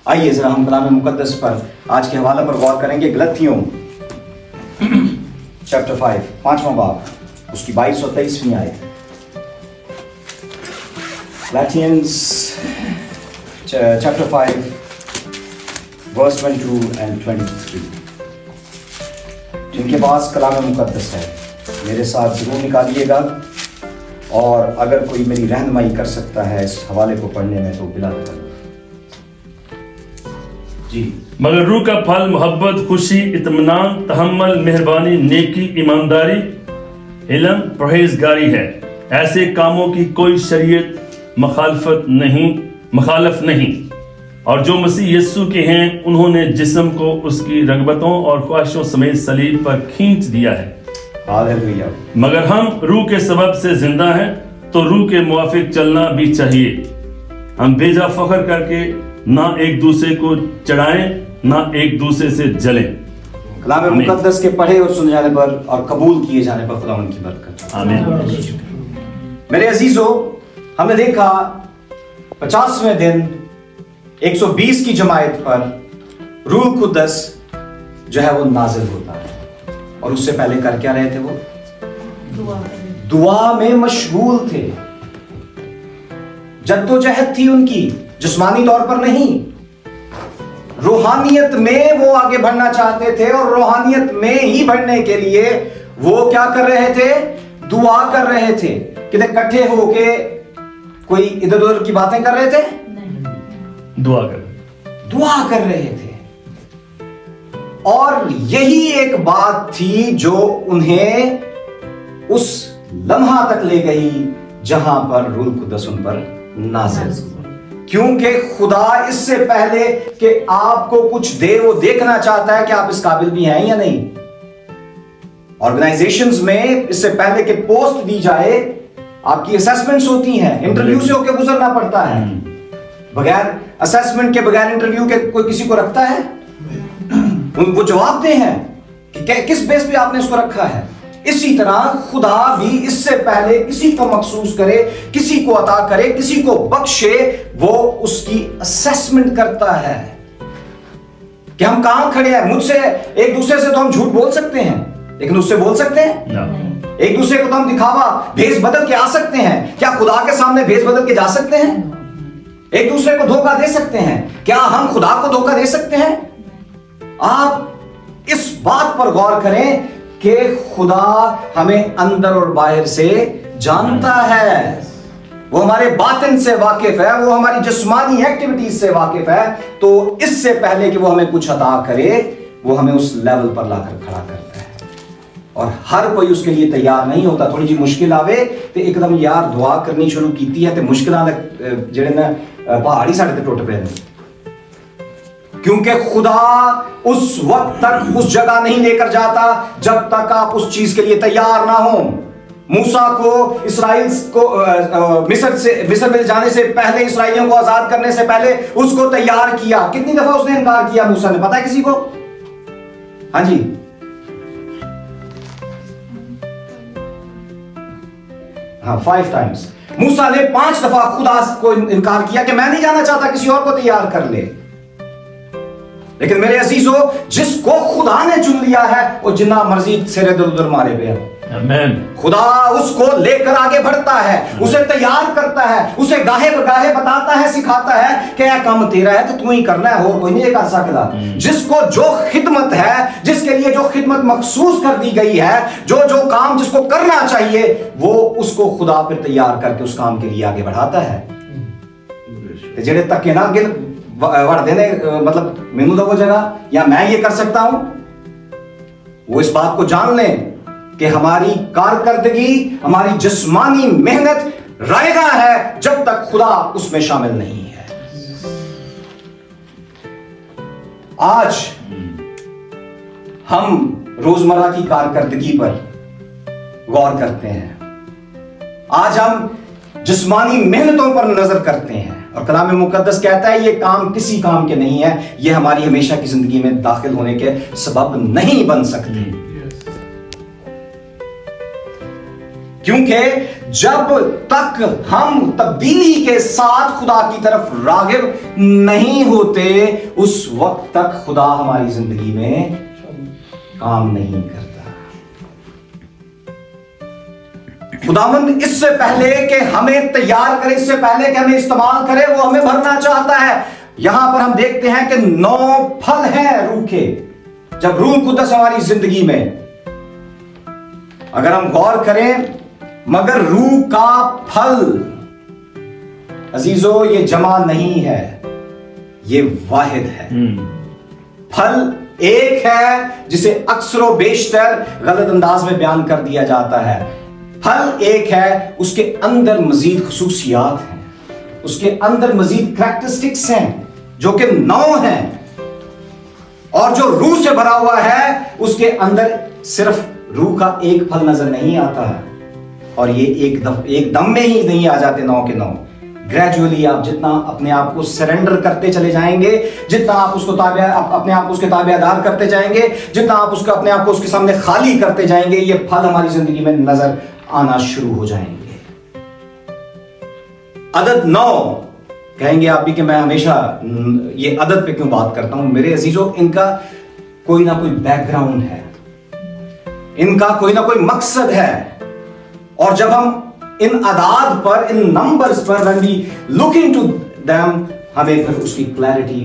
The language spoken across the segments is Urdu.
آئیے ذرا ہم کلام مقدس پر آج کے حوالے پر غور کریں گے. گلتیوں چیپٹر 5 5واں باب اس کی 22 اور 23ویں آیت. Galatians chapter 5 verse 22 and 23. جن کے پاس کلام مقدس ہے میرے ساتھ ضرور نکالیے گا، اور اگر کوئی میری رہنمائی کر سکتا ہے اس حوالے کو پڑھنے میں تو بلا کریں. جی. مگر روح کا پھل محبت، خوشی، اطمینان، تحمل، مہربانی، نیکی، ایمانداری، علم، پرہیزگاری ہے. ایسے کاموں کی کوئی شریعت مخالف نہیں. اور جو مسیح یسوع کے ہیں انہوں نے جسم کو اس کی رغبتوں اور خواہشوں سمیت صلیب پر کھینچ دیا ہے. ہاللیلویہ. مگر ہم روح کے سبب سے زندہ ہیں تو روح کے موافق چلنا بھی چاہیے. ہم بھیجا فخر کر کے نہ ایک دوسرے کو چڑھائیں نہ ایک دوسرے سے جلیں. کلام مقدس کے پڑھے اور سنے جانے پر اور قبول کیے جانے پر خداوند کی برکت. آمین. میرے عزیزو، ہم نے دیکھا 50ویں دن 120 کی جماعت پر روح القدس جو ہے وہ نازل ہوتا ہے، اور اس سے پہلے کر کیا رہے تھے؟ وہ دعا میں مشغول تھے. جدوجہد تھی ان کی، جسمانی طور پر نہیں، روحانیت میں وہ آگے بڑھنا چاہتے تھے، اور روحانیت میں ہی بڑھنے کے لیے وہ کیا کر رہے تھے؟ دعا کر رہے تھے. کہ اکٹھے ہو کے کوئی ادھر ادھر کی باتیں کر رہے تھے؟ دعا کر رہے تھے. اور یہی ایک بات تھی جو انہیں اس لمحہ تک لے گئی جہاں پر روح القدس ان پر نازل ہوا. کیونکہ خدا اس سے پہلے کہ آپ کو کچھ دے وہ دیکھنا چاہتا ہے کہ آپ اس قابل بھی ہیں یا نہیں. آرگنائزیشنز میں اس سے پہلے کہ پوسٹ دی جائے آپ کی اسیسمنٹس ہوتی ہیں، انٹرویو سے ہو کے گزرنا پڑتا ہے. بغیر اسیسمنٹ کے، بغیر انٹرویو کے کوئی کسی کو رکھتا ہے؟ وہ جواب دے ہیں کہ کس بیس پہ آپ نے اس کو رکھا ہے. اسی طرح خدا بھی اس سے پہلے کسی کو مخصوص کرے، کسی کو عطا کرے، کسی کو بخشے، وہ اس کی اسیسمنٹ کرتا ہے کہ ہم کہاں کھڑے ہیں. مجھ سے ایک دوسرے سے تو ہم جھوٹ بول سکتے ہیں، لیکن اس سے بول سکتے ہیں؟ ایک دوسرے کو تو ہم دکھاوا بھیس بدل کے آ سکتے ہیں، کیا خدا کے سامنے بھیس بدل کے جا سکتے ہیں؟ ایک دوسرے کو دھوکہ دے سکتے ہیں، کیا ہم خدا کو دھوکہ دے سکتے ہیں؟ آپ اس بات پر غور کریں کہ خدا ہمیں اندر اور باہر سے جانتا ہے. وہ ہمارے باطن سے واقف ہے، وہ ہماری جسمانی ایکٹیویٹیز سے واقف ہے. تو اس سے پہلے کہ وہ ہمیں کچھ عطا کرے، وہ ہمیں اس لیول پر لا کر کھڑا کرتا ہے. اور ہر کوئی اس کے لیے تیار نہیں ہوتا. تھوڑی جی مشکل آوے تو ایک دم یار دعا کرنی شروع کیتی ہے تو مشکلاں جڑے نا پہاڑی ساڈے تے ٹوٹ پے نے. کیونکہ خدا اس وقت تک اس جگہ نہیں لے کر جاتا جب تک آپ اس چیز کے لیے تیار نہ ہوں. موسیٰ کو اسرائیل کو مصر میں جانے سے پہلے، اسرائیلیوں کو آزاد کرنے سے پہلے اس کو تیار کیا. کتنی دفعہ اس نے انکار کیا موسیٰ نے؟ پتا ہے کسی کو؟ ہاں جی، ہاں 5 times. موسیٰ نے 5 دفعہ خدا کو انکار کیا کہ میں نہیں جانا چاہتا، کسی اور کو تیار کر لے. لیکن میرے عزیزو، جس کو خدا نے چن لیا ہے وہ جنہ مرضی سر ادھر ادھر مارے پہ ہے. خدا اس کو لے کر آگے بڑھتا ہے، اسے تیار کرتا ہے، اسے گاہے بگاہے بتاتا ہے، سکھاتا ہے کہ یہ کام تیرا ہے تو ہی کرنا ہے، اور کوئی نہیں کر سکتا. جس کو جو خدمت ہے، جس کے لیے جو خدمت مخصوص کر دی گئی ہے، جو کام جس کو کرنا چاہیے، وہ اس کو خدا پھر تیار کر کے اس کام کے لیے آگے بڑھاتا ہے. جڑے تک نا گل وڑ دینے مطلب مینوں تو وہ جگہ یا میں یہ کر سکتا ہوں، وہ اس بات کو جان لیں کہ ہماری کارکردگی، ہماری جسمانی محنت رائگاں ہے جب تک خدا اس میں شامل نہیں ہے. آج ہم روزمرہ کی کارکردگی پر غور کرتے ہیں. آج ہم جسمانی محنتوں پر نظر کرتے ہیں، اور کلام مقدس کہتا ہے یہ کام کسی کام کے نہیں ہے، یہ ہماری ہمیشہ کی زندگی میں داخل ہونے کے سبب نہیں بن سکتے. کیونکہ جب تک ہم تبدیلی کے ساتھ خدا کی طرف راغب نہیں ہوتے اس وقت تک خدا ہماری زندگی میں کام نہیں کرتا۔ خداوند اس سے پہلے کہ ہمیں تیار کرے، اس سے پہلے کہ ہمیں استعمال کرے، وہ ہمیں بھرنا چاہتا ہے۔ یہاں پر ہم دیکھتے ہیں کہ 9 پھل ہیں روح کے جب روح القدس ہماری زندگی میں، اگر ہم غور کریں، مگر روح کا پھل عزیزو یہ جمع نہیں ہے، یہ واحد ہے۔ پھل ایک ہے جسے اکثر و بیشتر غلط انداز میں بیان کر دیا جاتا ہے۔ پھل ایک ہے، اس کے اندر مزید خصوصیات ہیں، اس کے اندر مزید کریکٹرسٹکس ہیں جو کہ 9 ہیں، اور جو روح سے بھرا ہوا ہے اس کے اندر صرف روح کا ایک پھل نظر نہیں آتا ہے، اور یہ ایک دم میں ہی نہیں آ جاتے 9 کے 9۔ گریجولی آپ جتنا اپنے آپ کو سرنڈر کرتے چلے جائیں گے، جتنا آپ اس کو اپنے آپ کو اس کے تابع دار کرتے جائیں گے، جتنا آپ اس کو اپنے آپ کو اس کے سامنے خالی کرتے جائیں گے، یہ پھل ہماری زندگی میں نظر آنا شروع ہو جائیں گے۔ عدد 9 کہیں گے آپ بھی کہ میں ہمیشہ یہ عدد پہ کیوں بات کرتا ہوں؟ میرے عزیزو، ان کا کوئی نہ کوئی بیک گراؤنڈ ہے، ان کا کوئی نہ کوئی مقصد ہے، اور جب ہم ان اعداد پر، ان نمبرز پر when we look into them، ہمیں پھر اس کی کلیئرٹی،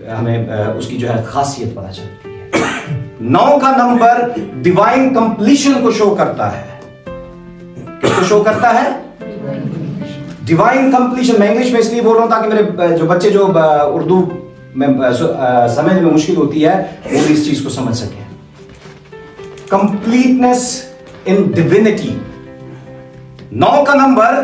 ہمیں اس کی جو ہے خاصیت پتہ چلتی ہے۔ 9 کا نمبر ڈیوائن کمپلیشن کو شو کرتا ہے۔ کس کو شو کرتا ہے؟ Divine completion. میں انگلش میں اس لیے بول رہا ہوں تاکہ میرے جو بچے جو اردو میں سمجھنے میں مشکل ہوتی ہے وہ بھی اس چیز کو سمجھ سکیں۔ کمپلیٹنس ان ڈیوینٹی۔ 9 کا نمبر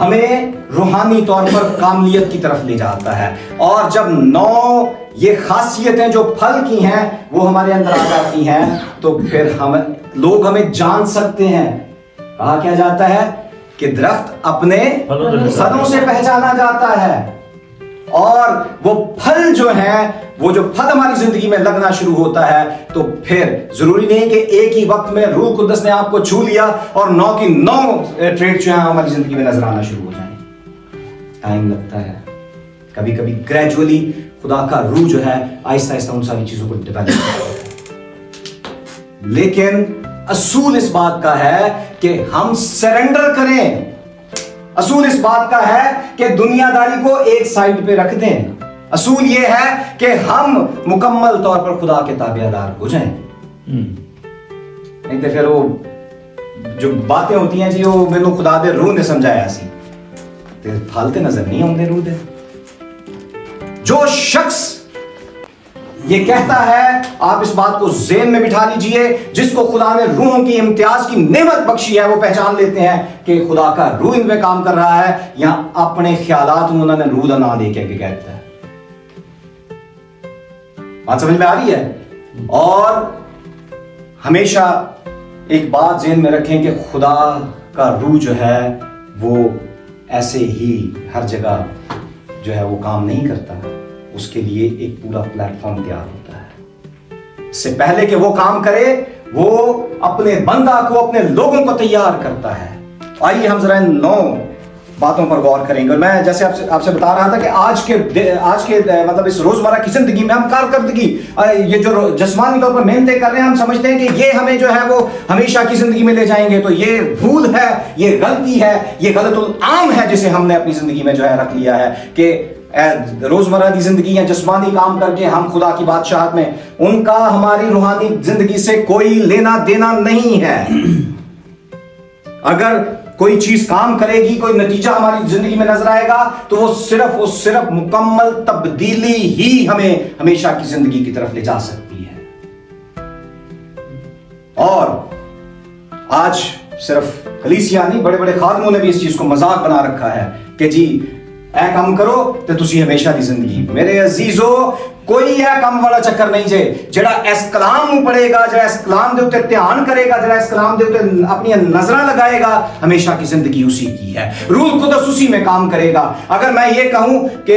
ہمیں روحانی طور پر کاملیت کی طرف لے جاتا ہے، اور جب 9 یہ خاصیتیں جو پھل کی ہیں وہ ہمارے اندر آ جاتی ہیں تو پھر لوگ ہمیں جان سکتے ہیں۔ کہا کیا جاتا ہے کہ درخت اپنے پھلوں سے پہچانا جاتا ہے، اور وہ پھل جو ہیں، وہ جو پھل ہماری زندگی میں لگنا شروع ہوتا ہے تو پھر ضروری نہیں کہ ایک ہی وقت میں روح القدس نے آپ کو چھو لیا اور 9 کی 9 ٹریٹ جو ہیں ہماری زندگی میں نظر آنا شروع ہو جائیں۔ ٹائم لگتا ہے، کبھی کبھی گریجولی خدا کا روح جو ہے آہستہ آہستہ ان ساری چیزوں کو ڈیولپ کرتا ہے، لیکن اصول اس بات کا ہے کہ ہم سرنڈر کریں۔ اصول اس بات کا ہے کہ دنیا داری کو ایک سائڈ پہ رکھ دیں۔ اصول یہ ہے کہ ہم مکمل طور پر خدا کے تابع دار ہو جائیں۔ نہیں تو پھر وہ جو باتیں ہوتی ہیں جی وہ مینوں خدا دے روح نے سمجھایا سی تے پھل تے نظر نہیں آتے روح دے۔ جو شخص یہ کہتا ہے، آپ اس بات کو ذہن میں بٹھا لیجئے، جس کو خدا نے روحوں کی امتیاز کی نعمت بخشی ہے، وہ پہچان لیتے ہیں کہ خدا کا روح ان میں کام کر رہا ہے، یا اپنے خیالات میں انہوں نے روح نہ دے کے کہتا ہے۔ بات سمجھ میں آ رہی ہے؟ اور ہمیشہ ایک بات ذہن میں رکھیں کہ خدا کا روح جو ہے وہ ایسے ہی ہر جگہ جو ہے وہ کام نہیں کرتا، اس کے لیے ایک پورا پلیٹ فارم تیار ہوتا ہے۔ اس سے پہلے کہ وہ کام کرے، وہ اپنے بندہ کو، اپنے لوگوں کو تیار کرتا ہے۔ آئیے ہم ذرا ان 9 باتوں پر غور کریں گے۔ اور میں جیسے آپ سے بتا رہا تھا کہ آج کے مطلب اس روزمرہ کی زندگی میں ہم کارکردگی، یہ جو جسمانی طور پر محنتیں کر رہے ہیں، ہم سمجھتے ہیں کہ یہ ہمیں جو ہے وہ ہمیشہ کی زندگی میں لے جائیں گے، تو یہ بھول ہے، یہ غلطی ہے، یہ غلط العام ہے جسے ہم نے اپنی زندگی میں جو ہے رکھ لیا ہے کہ روزمرہ کی زندگی یا جسمانی کام کر کے ہم خدا کی بادشاہت میں، ان کا ہماری روحانی زندگی سے کوئی لینا دینا نہیں ہے۔ اگر کوئی چیز کام کرے گی، کوئی نتیجہ ہماری زندگی میں نظر آئے گا، تو وہ صرف مکمل تبدیلی ہی ہمیں ہمیشہ کی زندگی کی طرف لے جا سکتی ہے۔ اور آج صرف کلیسیا نہیں، بڑے بڑے خادموں نے بھی اس چیز کو مذاق بنا رکھا ہے کہ جی اے کام کرو تے تسی ہمیشہ دی زندگی۔ میرے عزیزو، کوئی اے کام والا چکر نہیں جے، جڑا اس کلام نو پڑھے گا، جڑا اس کلام دے اوتے دھیان کرے گا، جڑا اس کلام دے اوتے اپنی نظراں لگائے گا، ہمیشہ کی زندگی اسی کی ہے۔ روح القدس اسی میں کام کرے گا۔ اگر میں یہ کہوں کہ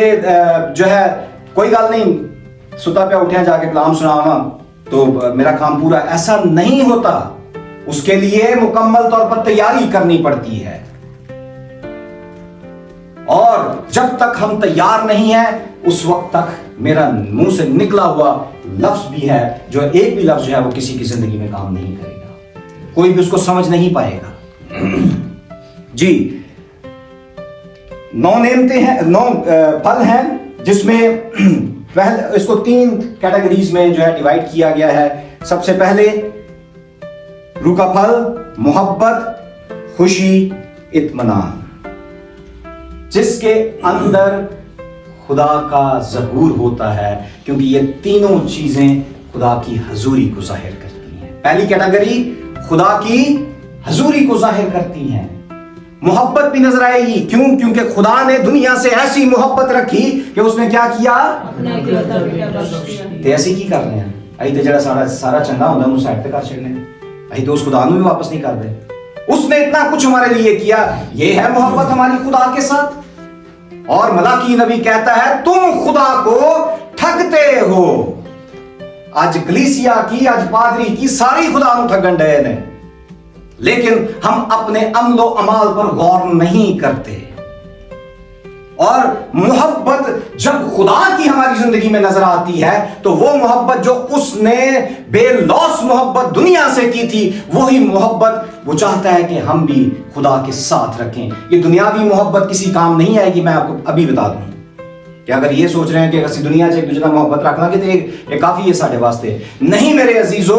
جو ہے کوئی گل نہیں، ستا پہ اٹھیا جا کے کلام سناواں تو میرا کام پورا، ایسا نہیں ہوتا۔ اس کے لیے مکمل طور پر تیاری کرنی پڑتی ہے، اور جب تک ہم تیار نہیں ہیں اس وقت تک میرا منہ سے نکلا ہوا لفظ بھی ہے جو ایک بھی لفظ جو ہے وہ کسی کی زندگی میں کام نہیں کرے گا، کوئی بھی اس کو سمجھ نہیں پائے گا۔ جی، 9 نعمتیں ہیں، 9 پھل ہیں، جس میں اس کو 3 کیٹیگریز میں جو ہے ڈیوائیڈ کیا گیا ہے۔ سب سے پہلے روح کا پھل محبت، خوشی، اطمینان، جس کے اندر خدا کا ظہور ہوتا ہے، کیونکہ یہ تینوں چیزیں خدا کی حضوری کو ظاہر کرتی ہیں۔ پہلی کیٹیگری خدا کی حضوری کو ظاہر کرتی ہیں۔ محبت بھی نظر آئے گی، کیوں؟ کیونکہ خدا نے دنیا سے ایسی محبت رکھی کہ اس نے کیا کیا؟ تے ایسی کی کر رہے ہیں ائی تے جڑا سارا چنگا ہوندا انہوں سائڈ تے کر چھڑنے، ائی تو اس خدا نوں بھی واپس نہیں کر دے۔ اس نے اتنا کچھ ہمارے لیے کیا، یہ ہے محبت ہماری خدا کے ساتھ۔ اور ملاکی نبی کہتا ہے تم خدا کو ٹھگتے ہو۔ آج کلیسیا کی، آج پادری کی ساری خدا نوں ٹھگن ڈے نے، لیکن ہم اپنے عمل و اعمال پر غور نہیں کرتے۔ اور محبت جب خدا کی ہماری زندگی میں نظر آتی ہے تو وہ محبت جو اس نے بے لوث محبت دنیا سے کی تھی، وہی محبت وہ چاہتا ہے کہ ہم بھی خدا کے ساتھ رکھیں۔ یہ دنیاوی محبت کسی کام نہیں آئے گی، میں آپ کو ابھی بتا دوں کہ اگر یہ سوچ رہے ہیں کہ اسی دنیا سے ایک دوسرے محبت رکھنا کہ یہ کافی ہے ساڈے واسطے، نہیں میرے عزیزو،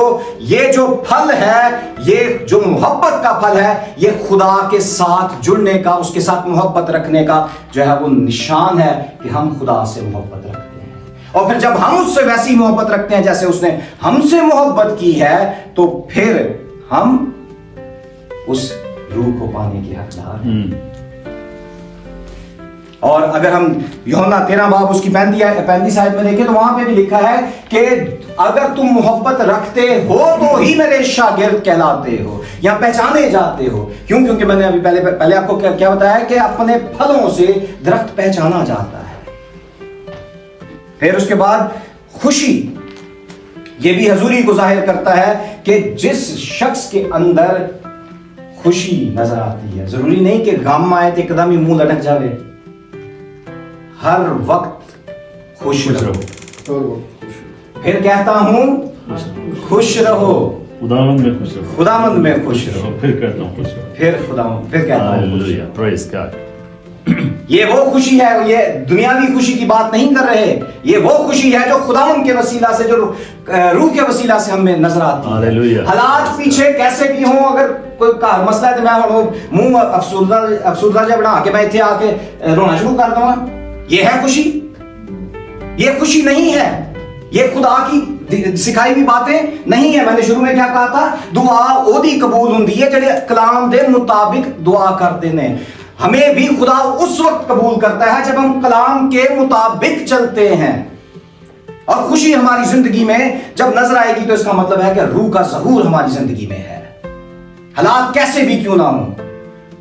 یہ جو پھل ہے، یہ جو محبت کا پھل ہے، یہ خدا کے ساتھ جڑنے کا، اس کے ساتھ محبت رکھنے کا جو ہے وہ نشان ہے کہ ہم خدا سے محبت رکھتے ہیں۔ اور پھر جب ہم اس سے ویسی محبت رکھتے ہیں جیسے اس نے ہم سے محبت کی ہے، تو پھر ہم اس روح کو پانے کے حقدار ہیں۔ اور اگر ہم یوحنا 13 باب اس کی 35 آیت میں دیکھیں تو وہاں پہ بھی لکھا ہے کہ اگر تم محبت رکھتے ہو تو ہی میرے شاگرد کہلاتے ہو یا پہچانے جاتے ہو۔ کیوں؟ کیونکہ میں نے ابھی پہلے آپ کو کیا بتایا کہ اپنے پھلوں سے درخت پہچانا جاتا ہے۔ پھر اس کے بعد خوشی، یہ بھی حضوری کو ظاہر کرتا ہے کہ جس شخص کے اندر خوشی نظر آتی ہے، ضروری نہیں کہ غم آئے تو ایک دم ہی منہ لٹک جاوے، ہر وقت خوش رہو۔ پھر کہتا ہوں خوش رہو، خداوند میں خوش رہو، خداوند میں خوش رہو، پھر کہتا ہوں خوش رہو، پھر کہتا ہوں خوش ہاللویہ، پریز گاڈ۔ یہ وہ خوشی ہے، یہ دنیاوی خوشی کی بات نہیں کر رہے، یہ وہ خوشی ہے جو خداوند کے وسیلہ سے، جو روح کے وسیلہ سے ہمیں نظر آتی ہے۔ ہاللویہ۔ حالات پیچھے کیسے بھی ہوں، اگر کوئی مسئلہ ہے تو میں منہ افسردہ جب بنا کے میں اتنے آ کے رونا شروع کر دوں، یہ ہے خوشی؟ یہ خوشی نہیں ہے، یہ خدا کی سکھائی ہوئی باتیں نہیں ہے۔ میں نے شروع میں کیا کہا تھا؟ دعا اودی قبول ہوندی ہے جڑے کلام دے مطابق دعا کرتے ہیں۔ ہمیں بھی خدا اس وقت قبول کرتا ہے جب ہم کلام کے مطابق چلتے ہیں۔ اور خوشی ہماری زندگی میں جب نظر آئے گی تو اس کا مطلب ہے کہ روح کا ظہور ہماری زندگی میں ہے۔ حالات کیسے بھی کیوں نہ ہوں،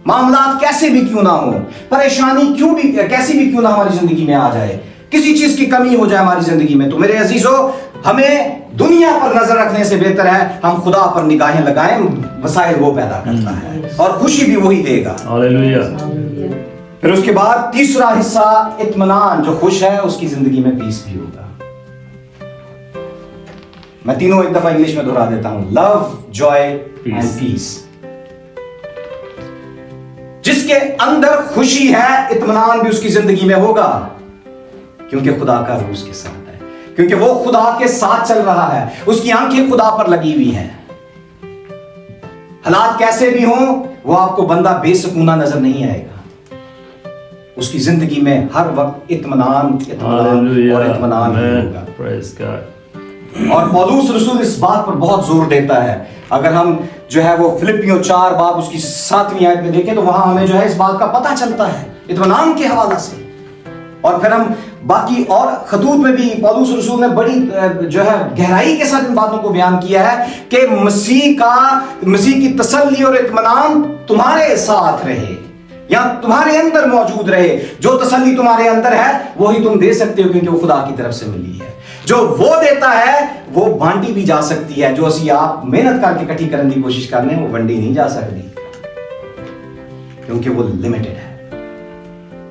معاملات کیسے بھی کیوں نہ ہوں، پریشانی کیسی بھی کیوں نہ ہماری زندگی میں آ جائے، کسی چیز کی کمی ہو جائے ہماری زندگی میں، تو میرے عزیزو، ہمیں دنیا پر نظر رکھنے سے بہتر ہے ہم خدا پر نگاہیں لگائیں۔ وسائل وہ پیدا کرتا ہے اور خوشی بھی وہی دے گا۔ ہاللویہ۔ پھر اس کے بعد تیسرا حصہ اطمینان، جو خوش ہے اس کی زندگی میں پیس بھی ہوگا۔ میں تینوں ایک دفعہ انگلش میں دہرا دیتا ہوں، لو، جوائے اینڈ پیس۔ جس کے اندر خوشی ہے، اطمینان بھی اس کی زندگی میں ہوگا، کیونکہ خدا کا روح اس کے ساتھ ہے، کیونکہ وہ خدا کے ساتھ چل رہا ہے، اس کی آنکھیں خدا پر لگی ہوئی ہیں۔ حالات کیسے بھی ہوں، وہ آپ کو بندہ بے سکونہ نظر نہیں آئے گا، اس کی زندگی میں ہر وقت اطمینان اور اطمینان ہوگا۔ اور پولس رسول اس بات پر بہت زور دیتا ہے۔ اگر ہم جو ہے وہ فلپیوں 4 باب اس کی 7ویں آیت میں دیکھیں تو وہاں ہمیں جو ہے اس بات کا پتہ چلتا ہے اطمینان کے حوالے سے۔ اور پھر ہم باقی اور خطوط میں بھی پولس رسول نے بڑی جو ہے گہرائی کے ساتھ ان باتوں کو بیان کیا ہے کہ مسیح کی تسلی اور اطمینان تمہارے ساتھ رہے یا تمہارے اندر موجود رہے۔ جو تسلی تمہارے اندر ہے وہی تم دے سکتے ہو، کیونکہ وہ خدا کی طرف سے ملی ہے۔ جو وہ دیتا ہے وہ بانٹی بھی جا سکتی ہے. جو اسی آپ محنت کر کے کٹھی کرنے کی کوشش کرنے وہ ونڈی نہیں جا سکتی, کیونکہ وہ لمیٹڈ ہے.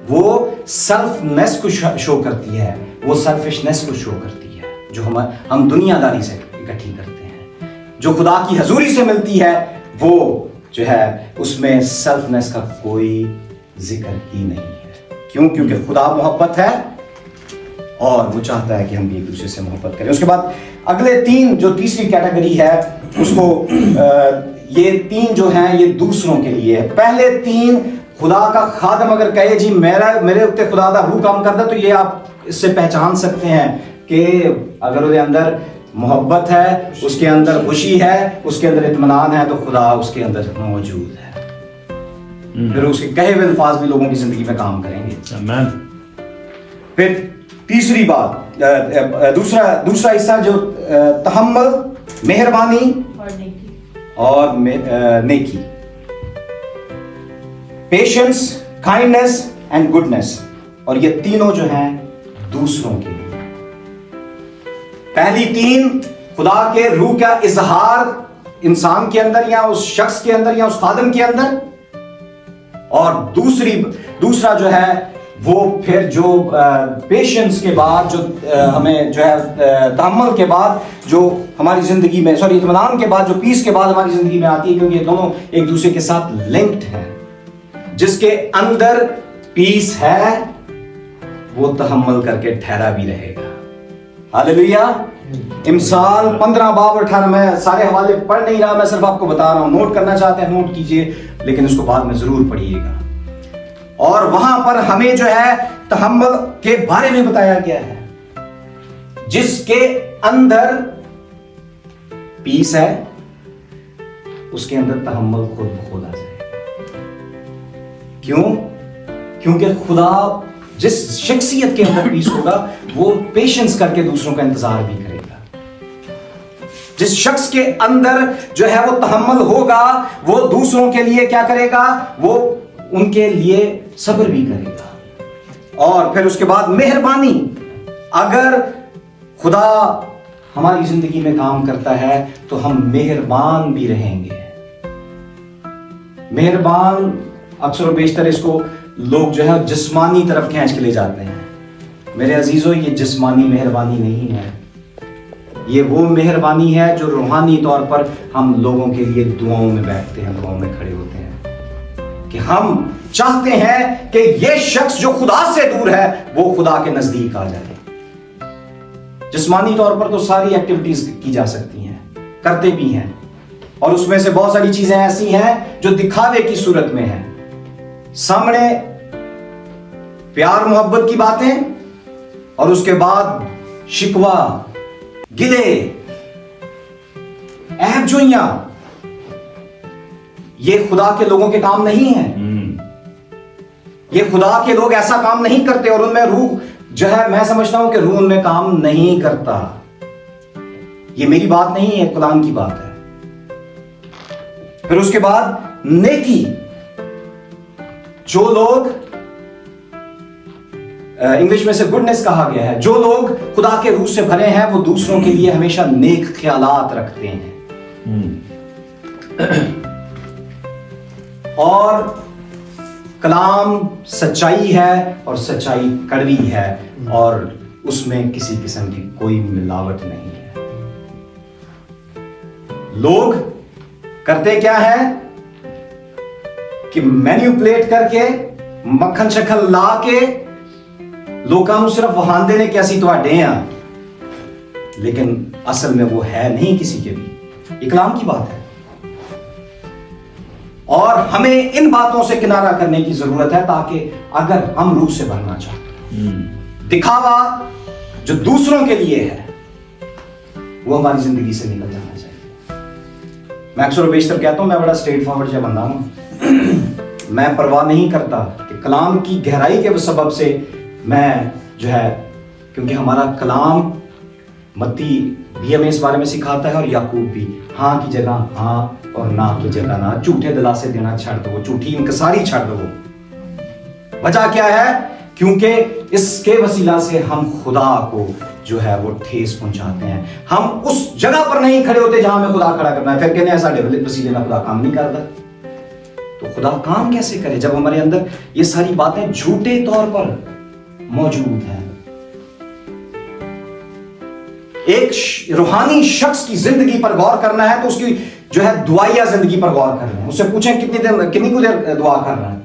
وہ سیلفنس کو شو کرتی ہے, وہ سیلفشنس کو شو کرتی ہے جو ہم دنیا داری سے اکٹھی کرتے ہیں. جو خدا کی حضوری سے ملتی ہے وہ جو ہے اس میں سیلفنس کا کوئی ذکر ہی نہیں ہے. کیوں؟ کیونکہ خدا محبت ہے اور وہ چاہتا ہے کہ ہم بھی ایک دوسرے سے محبت کریں. اس کے بعد اگلے تین جو تیسری کیٹیگری ہے اس کو یہ تین جو ہیں یہ دوسروں کے لیے ہے. پہلے تین خدا کا خادم اگر کہے جی میرے اوپر خدا کا روح کام کرتا ہے تو یہ آپ اس سے پہچان سکتے ہیں کہ اگر اس کے اندر محبت ہے, اس کے اندر خوشی ہے, اس کے اندر اطمینان ہے تو خدا اس کے اندر موجود ہے. پھر اس کے کہے ہوئے الفاظ بھی لوگوں کی زندگی میں کام کریں گے. پھر تیسری بات دوسرا حصہ جو تحمل, مہربانی اور نیکی, پیشنس, کائنڈنس اینڈ گڈنس. اور یہ تینوں جو ہیں دوسروں کے لیے. پہلی تین خدا کے روح کا اظہار انسان کے اندر یا اس شخص کے اندر یا اس خادم کے اندر, اور دوسرا جو ہے وہ پھر جو پیشنس کے بعد جو ہمیں جو ہے تحمل کے بعد جو ہماری زندگی میں اطمینان کے بعد جو پیس کے بعد ہماری زندگی میں آتی ہے, کیونکہ یہ دونوں ایک دوسرے کے ساتھ لنکڈ ہیں. جس کے اندر پیس ہے وہ تحمل کر کے ٹھہرا بھی رہے گا. ہاللیلویا. امثال 15 باب 18, میں سارے حوالے پڑھ نہیں رہا, میں صرف آپ کو بتا رہا ہوں. نوٹ کرنا چاہتے ہیں نوٹ کیجئے, لیکن اس کو بعد میں ضرور پڑھیے گا. اور وہاں پر ہمیں جو ہے تحمل کے بارے میں بتایا گیا ہے. جس کے اندر پیس ہے اس کے اندر تحمل خود بخود آ جائے. کیوں؟ کیونکہ خدا جس شخصیت کے اندر پیس ہوگا وہ پیشنس کر کے دوسروں کا انتظار بھی کرے گا. جس شخص کے اندر جو ہے وہ تحمل ہوگا وہ دوسروں کے لیے کیا کرے گا, وہ ان کے لیے صبر بھی کرے گا. اور پھر اس کے بعد مہربانی. اگر خدا ہماری زندگی میں کام کرتا ہے تو ہم مہربان بھی رہیں گے. مہربان اکثر و بیشتر اس کو لوگ جو ہے جسمانی طرف کھینچ کے لے جاتے ہیں. میرے عزیزو, یہ جسمانی مہربانی نہیں ہے. یہ وہ مہربانی ہے جو روحانی طور پر ہم لوگوں کے لیے دعاؤں میں بیٹھتے ہیں, دعاؤں میں کھڑے ہوتے ہیں کہ ہم چاہتے ہیں کہ یہ شخص جو خدا سے دور ہے وہ خدا کے نزدیک آ جائے. جسمانی طور پر تو ساری ایکٹیویٹیز کی جا سکتی ہیں, کرتے بھی ہیں, اور اس میں سے بہت ساری چیزیں ایسی ہیں جو دکھاوے کی صورت میں ہیں. سامنے پیار محبت کی باتیں اور اس کے بعد شکوہ, گلے, عیب جوئیاں. یہ خدا کے لوگوں کے کام نہیں ہیں. یہ خدا کے لوگ ایسا کام نہیں کرتے, اور ان میں روح جو ہے میں سمجھتا ہوں کہ روح ان میں کام نہیں کرتا. یہ میری بات نہیں ہے, قرآن کی بات ہے. پھر اس کے بعد نیکی. جو لوگ انگلش میں سے گڈنس کہا گیا ہے, جو لوگ خدا کے روح سے بھرے ہیں وہ دوسروں کے لیے ہمیشہ نیک خیالات رکھتے ہیں. اور کلام سچائی ہے اور سچائی کڑوی ہے اور اس میں کسی قسم کی کوئی ملاوٹ نہیں ہے. لوگ کرتے کیا ہے کہ مینیپولیٹ کر کے مکھن شکل لا کے لوگوں کو صرف وہاں دینے کیسی تو اڈے ہیں, لیکن اصل میں وہ ہے نہیں کسی کے بھی. یہ کلام کی بات ہے اور ہمیں ان باتوں سے کنارہ کرنے کی ضرورت ہے تاکہ اگر ہم روح سے بھرنا چاہتے ہیں, دکھاوا جو دوسروں کے لیے ہے وہ ہماری زندگی سے نکل جانا چاہیے. میں اکثر و بیشتر کہتا ہوں میں بڑا اسٹریٹ فارورڈ جو بندہ ہوں. میں پرواہ نہیں کرتا کہ کلام کی گہرائی کے سبب سے میں جو ہے, کیونکہ ہمارا کلام متی بھی ہمیں اس بارے میں سکھاتا ہے اور یعقوب بھی, ہاں کی جگہ ہاں اور نہ کی جگہ نہ. جھوٹے دلاسے دینا چھڑ دو, جھوٹی انکساری چھڑ دو. وجہ کیا ہے؟ کیونکہ اس کے وسیلہ سے ہم خدا کو جو ہے وہ ٹھیس پہنچاتے ہیں. ہم اس جگہ پر نہیں کھڑے ہوتے جہاں ہمیں خدا کھڑا کرنا ہے. پھر کہتے ہیں ساڈے وسیلے میں خدا کام نہیں کرتا. تو خدا کام کیسے کرے جب ہمارے اندر یہ ساری باتیں جھوٹے طور پر موجود ہیں؟ ایک روحانی شخص کی زندگی پر غور کرنا ہے تو اس کی جو ہے دعائیا زندگی پر غور کر رہے ہیں. اس سے پوچھیں کتنی کو دیر دعا کر رہا ہے.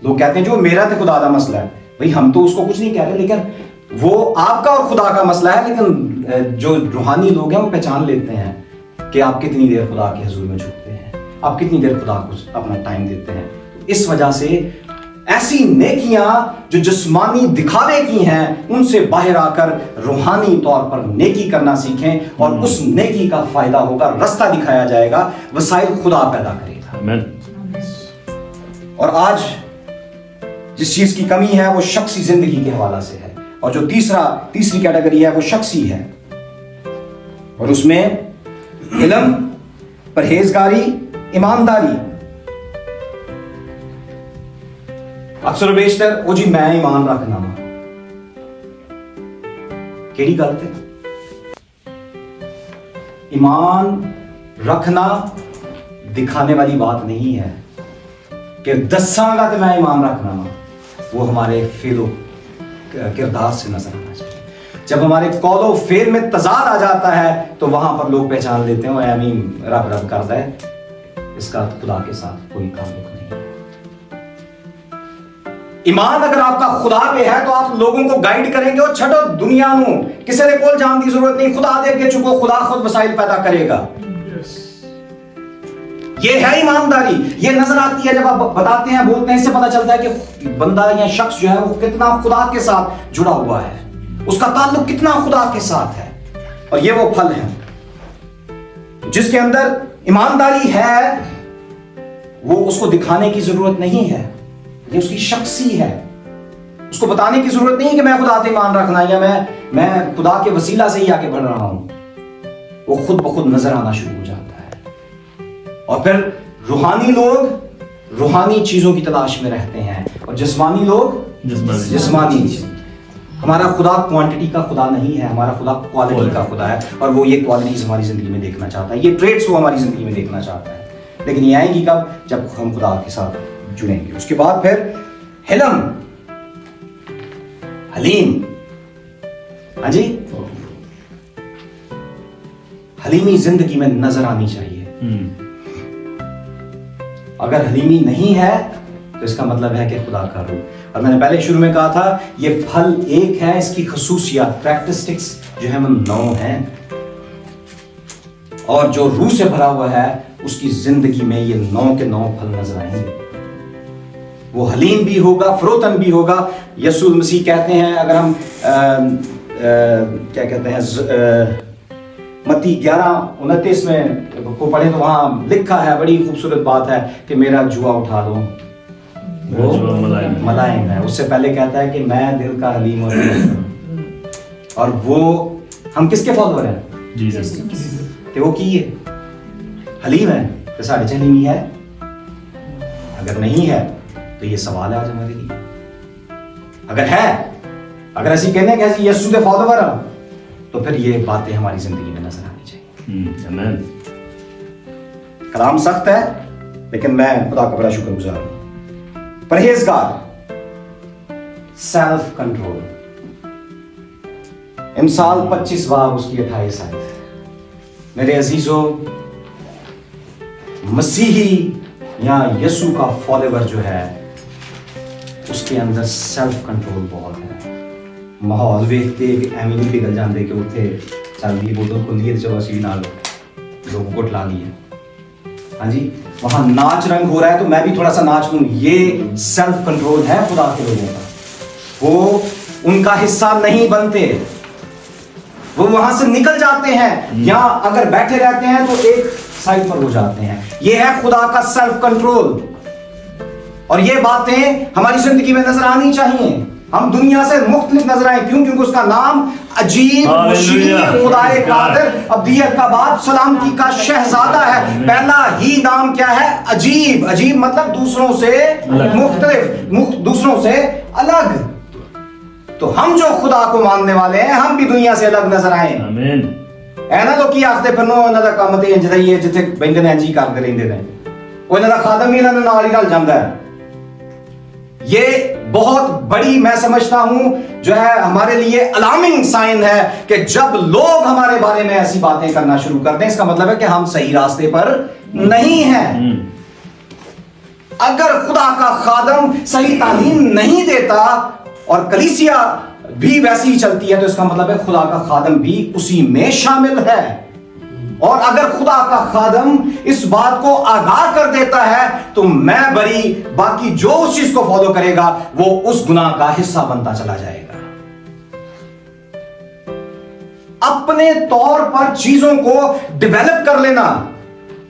لوگ کہتے ہیں جو میرا تو خدا کا مسئلہ ہے. بھئی ہم تو اس کو کچھ نہیں کہہ رہے, لیکن وہ آپ کا اور خدا کا مسئلہ ہے. لیکن جو روحانی لوگ ہیں وہ پہچان لیتے ہیں کہ آپ کتنی دیر خدا کے حضور میں جھکتے ہیں, آپ کتنی دیر خدا کو اپنا ٹائم دیتے ہیں. اس وجہ سے ایسی نیکیاں جو جسمانی دکھاوے کی ہیں ان سے باہر آ کر روحانی طور پر نیکی کرنا سیکھیں, اور اس نیکی کا فائدہ ہوگا, رستہ دکھایا جائے گا, وسائل خدا پیدا کرے گا. اور آج جس چیز کی کمی ہے وہ شخصی زندگی کے حوالے سے ہے, اور جو تیسری کیٹیگری ہے وہ شخصی ہے, اور اس میں علم, پرہیزگاری, ایمانداری. اکثر و بیشتر وہ جی میں ایمان رکھنا وا, کیڑی گل تے ایمان رکھنا دکھانے والی بات نہیں ہے کہ دساں گا تو میں ایمان رکھنا وا. وہ ہمارے فعل و کردار سے نظر آنا چاہیے. جب ہمارے قول و فعل میں تضاد آ جاتا ہے تو وہاں پر لوگ پہچان لیتے ہیں امین رب کرتا ہے, اس کا خدا کے ساتھ کوئی تعلق نہیں ہے. ایمان اگر آپ کا خدا پہ ہے تو آپ لوگوں کو گائیڈ کریں گے, اور چھڑو دنیا نو کسی نے کول جان دی ضرورت نہیں, خدا دے کے چکو, خدا خود وسائل پیدا کرے گا. یہ ہے ایمانداری. یہ نظر آتی ہے جب آپ بتاتے ہیں, بولتے ہیں, اس سے پتہ چلتا ہے کہ بندہ یا شخص جو ہے وہ کتنا خدا کے ساتھ جڑا ہوا ہے, اس کا تعلق کتنا خدا کے ساتھ ہے. اور یہ وہ پھل ہیں جس کے اندر ایمانداری ہے, وہ اس کو دکھانے کی ضرورت نہیں ہے, یہ اس کی شخصی ہے. اس کو بتانے کی ضرورت نہیں ہے کہ میں خدا سے ایمان رکھنا یا میں خدا کے وسیلہ سے ہی آگے بڑھ رہا ہوں. وہ خود بخود نظر آنا شروع ہو جاتا ہے. اور پھر روحانی لوگ روحانی چیزوں کی تلاش میں رہتے ہیں, اور جسمانی لوگ جسمانی. ہمارا خدا کوانٹٹی کا خدا نہیں ہے, ہمارا خدا کوالٹی کا خدا ہے, اور وہ یہ کوالٹیز ہماری زندگی میں دیکھنا چاہتا ہے, یہ ٹریٹس وہ ہماری زندگی میں دیکھنا چاہتا ہے. لیکن یہ آئیں گی کب؟ جب ہم خدا کے ساتھ جڑیں گے. اس کے بعد پھر حلیم. ہاں جی, حلیمی زندگی میں نظر آنی چاہیے. اگر حلیمی نہیں ہے تو اس کا مطلب ہے کہ خدا کا روح. اور میں نے پہلے شروع میں کہا تھا یہ پھل ایک ہے, اس کی خصوصیات کریکٹرسٹکس جو ہے وہ 9 ہیں, اور جو روح سے بھرا ہوا ہے اس کی زندگی میں یہ 9 کے 9 پھل نظر آئیں گے. وہ حلیم بھی ہوگا, فروتن بھی ہوگا. یسوع مسیح کہتے ہیں, اگر ہم کیا کہتے ہیں متی 11:29 میں کو پڑھیں تو وہاں لکھا ہے, بڑی خوبصورت بات ہے کہ میرا جوا اٹھا دو وہ ملائم ہے. اس سے پہلے کہتا ہے کہ میں دل کا حلیم اور وہ ہم کس کے فالوور ہیں؟ تو وہ کی ہے حلیم ہے تو ساڑھے حلیمی ہے. اگر نہیں ہے تو یہ سوال ہے آج ہمارے لیے. اگر ہے, اگر ایسی کہنے ہیں کہ ایسی یسوع کے فالوور ہیں, تو پھر یہ باتیں ہماری زندگی میں نظر آنی چاہیے. کلام سخت ہے لیکن میں خدا کا بڑا شکر گزار ہوں. پرہیزگار, سیلف کنٹرول. امثال 25 باب اس کی 28 آیت. میرے عزیزو, مسیحی یا یسوع کا فالوور جو ہے اس کے اندر سیلف کنٹرول بہت ہے. ماحول ویکھتے ایویں نہیں پگھل جاندے کہ اتنے چل گئی بوتل کھلی ہے چلو اسی نال لوگوں کو ٹلا لیے. ہاں جی, وہاں ناچ رنگ ہو رہا ہے تو میں بھی تھوڑا سا ناچ لوں. یہ سیلف کنٹرول ہے خدا کے لوگوں کا. وہ ان کا حصہ نہیں بنتے, وہ وہاں سے نکل جاتے ہیں, یا اگر بیٹھے رہتے ہیں تو ایک سائڈ پر ہو جاتے ہیں. یہ ہے خدا کا سیلف کنٹرول. اور یہ باتیں ہماری زندگی میں نظر آنی چاہیے. ہم دنیا سے مختلف نظر آئیں. کیوں؟ کیونکہ اس کا نام عجیب, مشیر, خدائے قادر, ابدیت کا باپ, سلامتی کا شہزادہ ہے. پہلا ہی نام کیا ہے؟ عجیب. عجیب مطلب دوسروں سے مختلف, دوسروں سے الگ. تو ہم جو خدا کو ماننے والے ہیں ہم بھی دنیا سے الگ نظر آئیں. آمین. اینا تو کی آختے پھر نو انہاں دا کام تے انج رہی ہے جتھے بندے نے انج ہی کردے رہندے نے, وہ انہاں دا خادم بھی انہاں نال ہی رل جاندا ہے. یہ بہت بڑی میں سمجھتا ہوں جو ہے ہمارے لیے الارمنگ سائن ہے کہ جب لوگ ہمارے بارے میں ایسی باتیں کرنا شروع کر دیں, اس کا مطلب ہے کہ ہم صحیح راستے پر نہیں ہیں. اگر خدا کا خادم صحیح تعلیم نہیں دیتا اور کلیسیا بھی ویسی ہی چلتی ہے تو اس کا مطلب ہے خدا کا خادم بھی اسی میں شامل ہے. اور اگر خدا کا خادم اس بات کو آگاہ کر دیتا ہے تو میں بری, باقی جو اس چیز کو فالو کرے گا وہ اس گناہ کا حصہ بنتا چلا جائے گا. اپنے طور پر چیزوں کو ڈیولپ کر لینا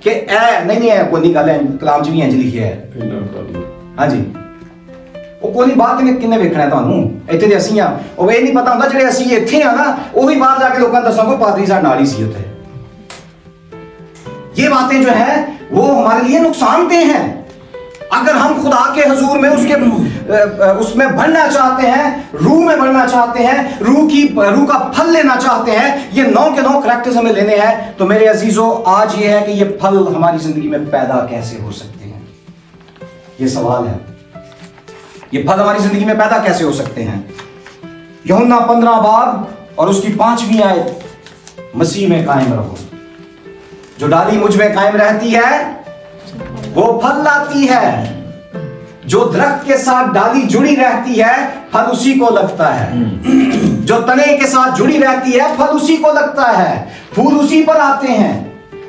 کہ اے نہیں ہے کوئی نہیں گل ہے کلام چ بھی انج لکھیا ہے. ہاں جی, وہ کوئی بات کنے ویکھنا ہے تانوں, ایتھے تے اسی ہاں, او اے نہیں پتہ ہوندا جڑے اسی ایتھے ہاں نا وہی باہر جا کے لوکاں نوں دساں کوئی پادری ساڈے نال ہی سی اوتھے. یہ باتیں جو ہیں وہ ہمارے لیے نقصان دہ ہیں. اگر ہم خدا کے حضور میں اس میں بڑھنا چاہتے ہیں, روح میں بڑھنا چاہتے ہیں, روح کا پھل لینا چاہتے ہیں, یہ 9 کے 9 کریکٹرز ہمیں لینے ہیں, تو میرے عزیزو آج یہ ہے کہ یہ پھل ہماری زندگی میں پیدا کیسے ہو سکتے ہیں, یہ سوال ہے. یہ پھل ہماری زندگی میں پیدا کیسے ہو سکتے ہیں؟ یوحنا 15 باب اور اس کی 5ویں آیت, مسیح میں قائم رہو. جو ڈالی مجھ میں قائم رہتی ہے وہ پھل لاتی ہے. جو درخت کے ساتھ ڈالی جڑی رہتی ہے پھل اسی کو لگتا ہے. جو تنے کے ساتھ جڑی رہتی ہے پھل اسی کو لگتا ہے, پھول اسی پر آتے ہیں.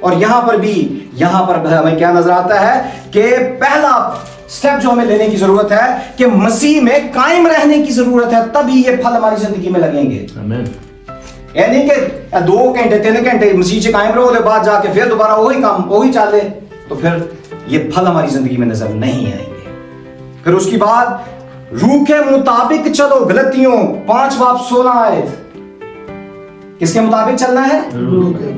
اور یہاں پر ہمیں کیا نظر آتا ہے کہ پہلا سٹیپ جو ہمیں لینے کی ضرورت ہے کہ مسیح میں قائم رہنے کی ضرورت ہے, تبھی یہ پھل ہماری زندگی میں لگیں گے. آمین. یہ نہیں کہ 2 گھنٹے 3 گھنٹے مسیح سے قائم رہو, بعد جا کے پھر دوبارہ وہی کام وہی چالے, تو پھر یہ پھل ہماری زندگی میں نظر نہیں آئیں گے. پھر اس کی بعد روح کے مطابق چلو, غلطیوں 5 باب 16 آیت. کس کے مطابق چلنا ہے؟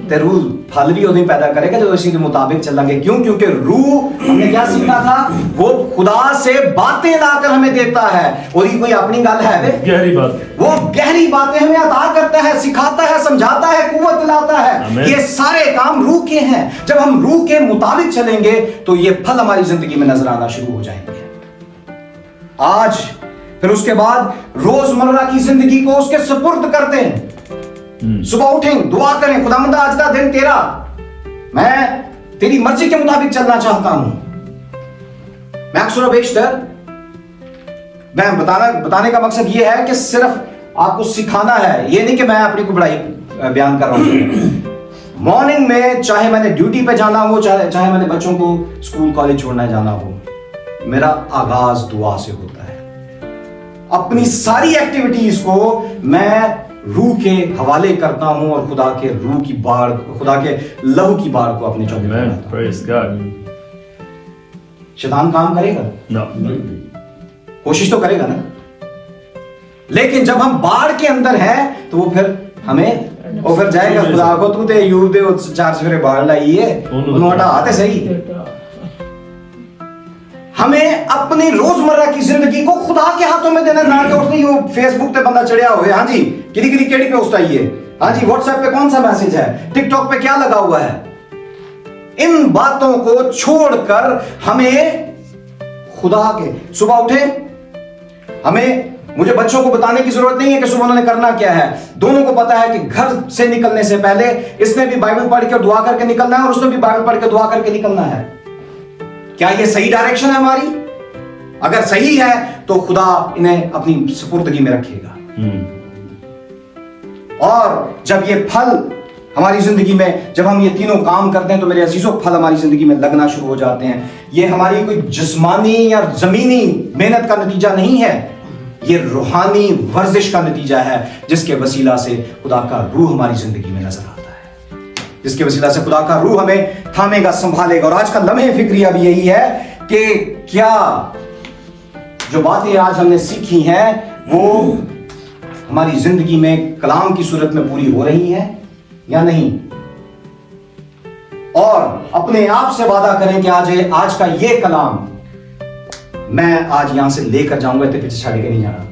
تے روح پھل بھی نہیں پیدا کرے گا جو اسی کے مطابق چلیں گے. کیوں؟ کیونکہ روح ہم نے کیا سیکھا تھا, وہ خدا سے باتیں لا کر ہمیں دیتا ہے, اور یہ کوئی اپنی گل ہے گہری بات, وہ گہری باتیں ہمیں عطا کرتا ہے, سکھاتا ہے, سمجھاتا ہے, قوت دلاتا ہے. یہ سارے کام روح کے ہیں. جب ہم روح کے مطابق چلیں گے تو یہ پھل ہماری زندگی میں نظر آنا شروع ہو جائیں گے. آج پھر اس کے بعد روزمرہ کی زندگی کو اس کے سپرد کرتے ہیں. صبح اٹھیں, دعا کریں, خداوند آج کا دن تیرا, میں تیری مرضی کے مطابق چلنا چاہتا ہوں. میں اکثر و بیشتر میں بتانے کا مقصد یہ ہے کہ صرف آپ کو سکھانا ہے, یہ نہیں کہ میں اپنی کو بڑائی بیان کر رہا ہوں. مارننگ میں چاہے میں نے ڈیوٹی پہ جانا ہو, چاہے میں نے بچوں کو اسکول کالج چھوڑنا جانا ہو, میرا آغاز دعا سے ہوتا ہے. اپنی ساری ایکٹیویٹیز کو میں روح کے حوالے کرتا ہوں اور خدا کے روح کی باڑ, خدا کے لہو کی باڑ کو اپنے چوکے پر لاتا ہوں. شیطان کام کرے گا, کوشش تو کرے گا نا, لیکن جب ہم باڑ کے اندر ہیں تو وہ پھر ہمیں وہ پھر جائے گا خدا کو تو تے یوب دے 4 سفرے باڑ لائی ہے انہوں ہٹا آتے صحیح. ہمیں اپنی روزمرہ کی زندگی کو خدا کے ہاتھوں میں دینا, نہ کہ اس نے یہ فیس بک پہ بندہ چڑھیا ہوئے, ہاں جی کیڑی پہ پوسٹ آئی ہے, ہاں جی واٹس ایپ پہ کون سا میسج ہے, ٹک ٹاک پہ کیا لگا ہوا ہے. ان باتوں کو چھوڑ کر ہمیں خدا کے صبح اٹھے, مجھے بچوں کو بتانے کی ضرورت نہیں ہے کہ صبح انہوں نے کرنا کیا ہے. دونوں کو پتا ہے کہ گھر سے نکلنے سے پہلے اس نے بھی بائبل پڑھ کے دعا کر کے نکلنا ہے اور اس نے بھی بائبل پڑھ کے دعا کر کے نکلنا ہے. کیا یہ صحیح ڈائریکشن ہے ہماری؟ اگر صحیح ہے تو خدا انہیں اپنی سپردگی میں رکھے گا. اور جب یہ پھل ہماری زندگی میں, جب ہم یہ تینوں کام کرتے ہیں تو میرے عزیزوں پھل ہماری زندگی میں لگنا شروع ہو جاتے ہیں. یہ ہماری کوئی جسمانی یا زمینی محنت کا نتیجہ نہیں ہے, یہ روحانی ورزش کا نتیجہ ہے جس کے وسیلہ سے خدا کا روح ہماری زندگی میں نظر آتا ہے, جس کے وسیلہ سے خدا کا روح ہمیں تھامے گا, سنبھالے گا. اور آج کا لمحے فکریہ بھی یہی ہے کہ کیا جو باتیں آج ہم نے سیکھی ہیں وہ ہماری زندگی میں کلام کی صورت میں پوری ہو رہی ہیں یا نہیں. اور اپنے آپ سے وعدہ کریں کہ آج کا یہ کلام میں آج یہاں سے لے کر جاؤں گا تے پیچھے چھڑ کے نہیں جانا.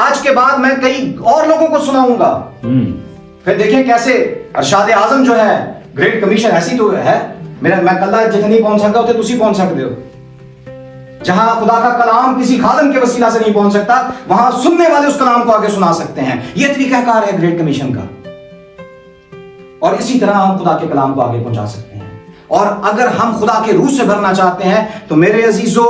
آج کے بعد میں کئی اور لوگوں کو سناؤں گا. پھر دیکھیں کیسے ارشاد اعظم جو ہے گریٹ کمیشن ایسی تو ہے, میں کلہ جتنے نہیں پہنچ سکتا ہوتے تسی پہنچ سکتے ہو. جہاں خدا کا کلام کسی خادم کے وسیلہ سے نہیں پہنچ سکتا, وہاں سننے والے اس کلام کو آگے سنا سکتے ہیں. یہ طریقہ کار ہے گریٹ کمیشن کا, اور اسی طرح ہم خدا کے کلام کو آگے پہنچا سکتے ہیں. اور اگر ہم خدا کے روح سے بھرنا چاہتے ہیں تو میرے عزیزو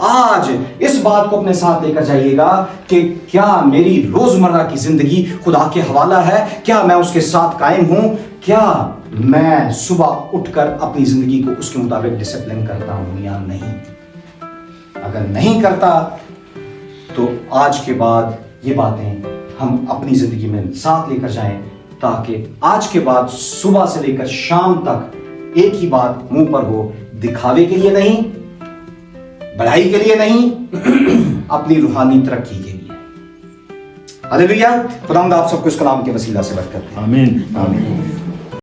آج اس بات کو اپنے ساتھ لے کر جائیے گا کہ کیا میری روزمرہ کی زندگی خدا کے حوالہ ہے, کیا میں اس کے ساتھ قائم ہوں, کیا میں صبح اٹھ کر اپنی زندگی کو اس کے مطابق ڈسپلن کرتا ہوں یا نہیں. اگر نہیں کرتا تو آج کے بعد یہ باتیں ہم اپنی زندگی میں ساتھ لے کر جائیں, تاکہ آج کے بعد صبح سے لے کر شام تک ایک ہی بات منہ پر ہو, دکھاوے کے لیے نہیں, بڑائی کے لیے نہیں, اپنی روحانی ترقی کے لیے. ہاللیلویا. خداوند آپ سب کو اس کلام کے وسیلہ سے برکت دے. آمین. آمین.